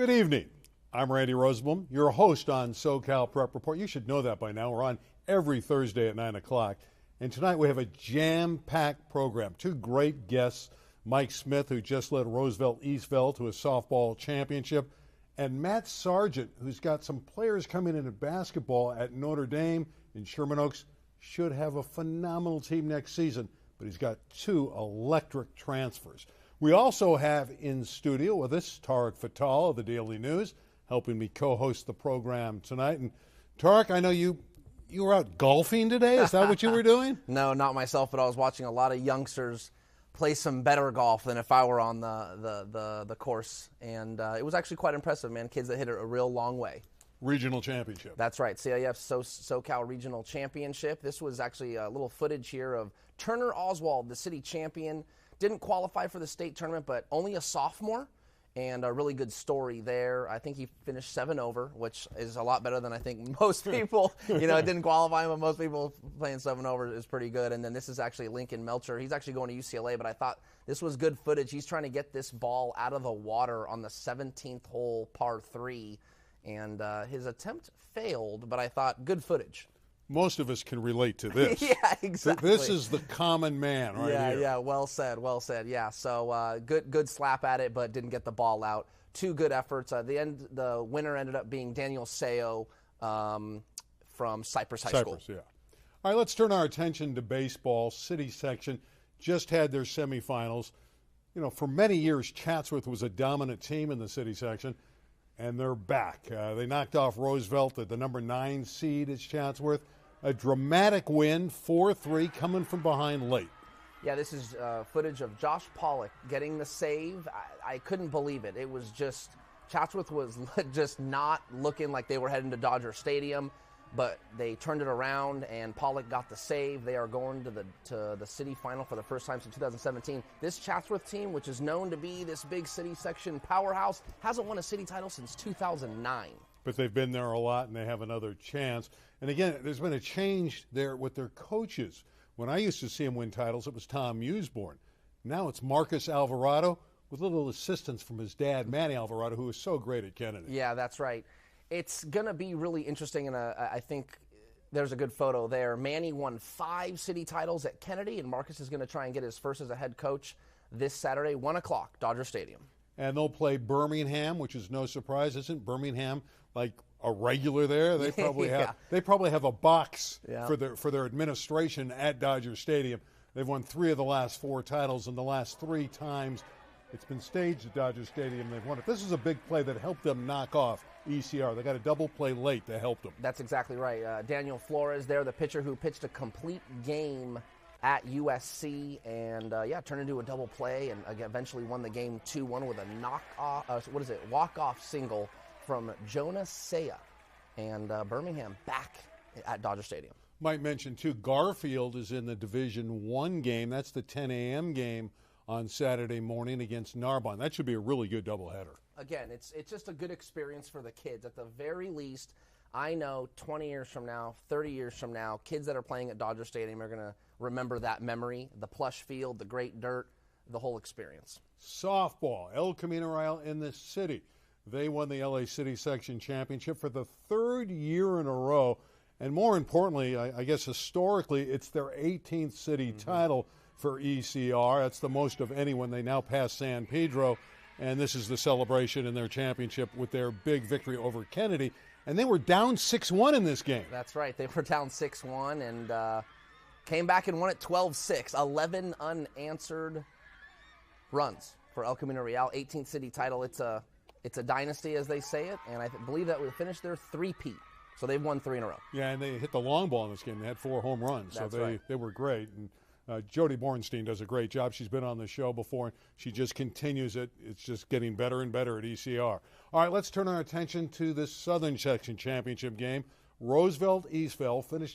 Good evening. I'm Randy Rosenblum, your host on SoCal Prep Report. You should know that by now. We're on every Thursday at 9 o'clock. And tonight we have a jam-packed program. Two great guests, Mike Smith, who just led Roosevelt Eastville to a softball championship, and Matt Sargent, who's got some players coming in at basketball at Notre Dame in Sherman Oaks. Should have a phenomenal team next season, but he's got two electric transfers. We also have in studio with us Tarek of the Daily News, helping me co-host the program tonight. And Tarek, I know you were out golfing today. Is that what you were doing? No, not myself, but I was watching a lot of youngsters play some better golf than if I were on the course. And it was actually quite impressive, man. Kids that hit it a real long way. Regional championship. That's right, CIF SoCal Regional Championship. This was actually a little footage here of Turner Oswald, the city champion. Didn't qualify for the state tournament, but only a sophomore, and a really good story there. I think he finished 7 over, which is a lot better than I think most people. Didn't qualify, but most people playing 7 over is pretty good. And then this is actually Lincoln Melcher. He's actually going to UCLA, but I thought this was good footage. He's trying to get this ball out of the water on the 17th hole, par 3, and his attempt failed, but I thought good footage. Most of us can relate to this. Yeah, exactly. This is the common man right here. Yeah, well said. Yeah, so good slap at it, but didn't get the ball out. Two good efforts. The winner ended up being Daniel Sayo from Cypress High School. Yeah. All right, let's turn our attention to baseball. City section just had their semifinals. For many years, Chatsworth was a dominant team in the city section, and they're back. They knocked off Roosevelt at the number 9 seed is Chatsworth. A dramatic win, 4-3, coming from behind late. Yeah, this is footage of Josh Pollock getting the save. I couldn't believe it. It was just, Chatsworth was just not looking like they were heading to Dodger Stadium, but they turned it around, and Pollock got the save. They are going to the city final for the first time since 2017. This Chatsworth team, which is known to be this big city section powerhouse, hasn't won a city title since 2009. But they've been there a lot, and they have another chance. And again, there's been a change there with their coaches. When I used to see them win titles, it was Tom Usborne. Now it's Marcus Alvarado with little assistance from his dad, Manny Alvarado, who is so great at Kennedy. Yeah, that's right. It's going to be really interesting, and I think there's a good photo there. Manny won 5 city titles at Kennedy, and Marcus is going to try and get his first as a head coach this Saturday, 1 o'clock, Dodger Stadium. And they'll play Birmingham, which is no surprise. Isn't Birmingham like a regular there? They probably have they probably have a box for their administration at Dodger Stadium. They've won 3 of the last 4 titles, and the last 3 times it's been staged at Dodger Stadium, they've won it. This is a big play that helped them knock off ECR. They got a double play late that helped them. That's exactly right. Daniel Flores there, the pitcher who pitched a complete game at USC, and turned into a double play, and eventually won the game 2-1 with a walk-off single from Jonas Saya, and Birmingham back at Dodger Stadium. Might mention too, Garfield is in the Division I game. That's the 10 a.m. game on Saturday morning against Narbonne. That should be a really good doubleheader. Again, it's just a good experience for the kids. At the very least, I know 20 years from now, 30 years from now, kids that are playing at Dodger Stadium are going to remember that memory, the plush field, the great dirt, the whole experience. Softball, El Camino Real in the city. They won the LA City Section Championship for the 3rd year in a row. And more importantly, I guess historically, it's their 18th city title for ECR. That's the most of anyone. They now pass San Pedro. And this is the celebration in their championship with their big victory over Kennedy. And they were down 6-1 in this game. That's right. They were down 6-1 and came back and won it 12-6. 11 unanswered runs for El Camino Real. 18th city title. It's a dynasty, as they say it. And I believe that we finished their 3-peat. So they've won 3 in a row. Yeah, and they hit the long ball in this game. They had 4 home runs. That's so right. They were great. And Jody Bornstein does a great job. She's been on the show before. She just continues it. It's just getting better and better at ECR. All right, let's turn our attention to this Southern Section Championship game. Roosevelt Eastville finished